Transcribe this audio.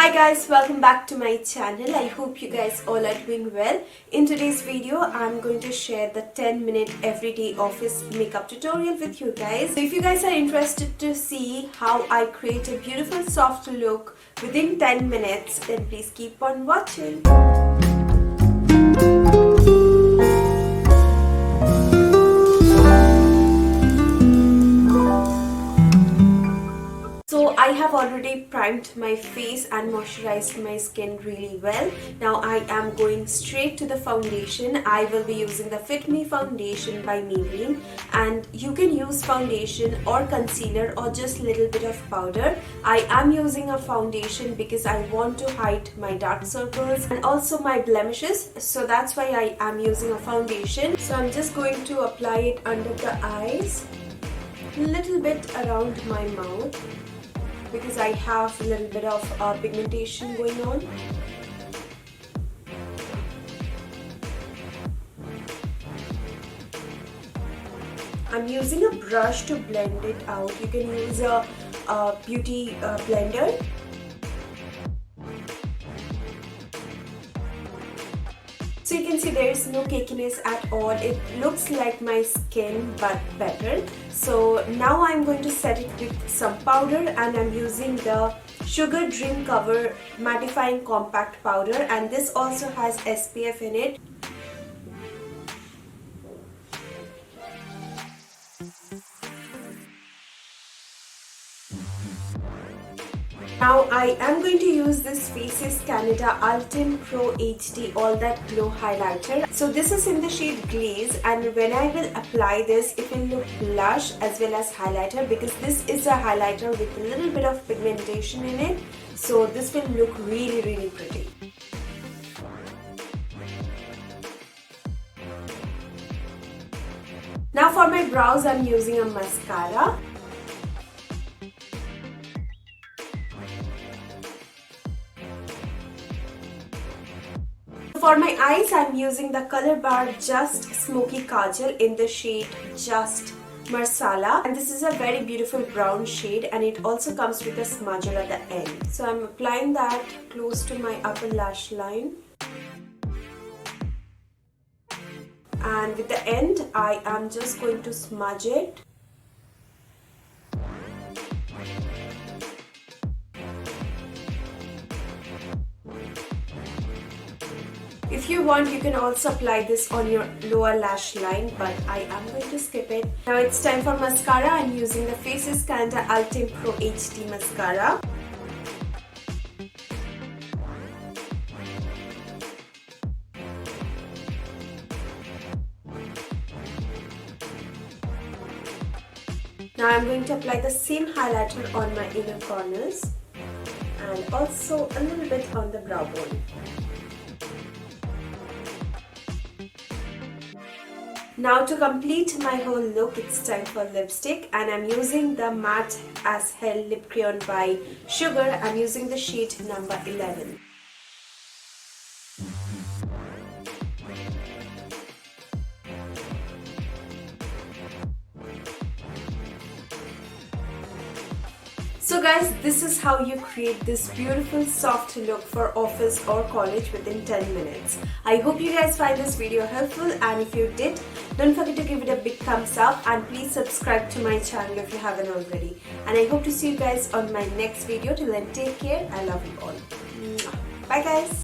Hi guys, welcome back to my channel. I hope you guys all are doing well. In today's video, I'm going to share the 10-minute everyday office makeup tutorial with you guys. So if you guys are interested to see how I create a beautiful soft look within 10 minutes, then please keep on watching. So I have already primed my face and moisturized my skin really well. Now I am going straight to the foundation. I will be using the Fit Me foundation by Maybelline, and you can use foundation or concealer or just little bit of powder. I am using a foundation because I want to hide my dark circles and also my blemishes, so that's why I am using a foundation. So I'm just going to apply it under the eyes, a little bit around my mouth, because I have a little bit of pigmentation going on. I'm using a brush to blend it out. You can use a beauty blender. So you can see there is no cakiness at all. It looks like my skin but better. So now I'm going to set it with some powder, and I'm using the Sugar Dream Cover Mattifying Compact Powder, and this also has SPF in it. Now I am going to use this Faces Canada Ultimate Pro HD All That Glow Highlighter. So this is in the shade Glaze, and when I will apply this, it will look blush as well as highlighter, because this is a highlighter with a little bit of pigmentation in it. So this will look really pretty. Now for my brows, I'm using a mascara. For my eyes, I'm using the Color Bar Just Smoky Kajal in the shade Just Marsala, and this is a very beautiful brown shade, and it also comes with a smudger at the end. So I'm applying that close to my upper lash line, and with the end I am just going to smudge it. If you want, you can also apply this on your lower lash line, but I am going to skip it. Now it's time for mascara. I'm using the Faces Canada Ultimate Pro HD Mascara. Now I'm going to apply the same highlighter on my inner corners and also a little bit on the brow bone. Now to complete my whole look, it's time for lipstick, and I'm using the Matte as Hell Lip Crayon by Sugar. I'm using the shade number 11. So guys, this is how you create this beautiful soft look for office or college within 10 minutes. I hope you guys find this video helpful, and if you did, don't forget to give it a big thumbs up, and please subscribe to my channel if you haven't already. And I hope to see you guys on my next video. Till then, take care. I love you all. Bye guys.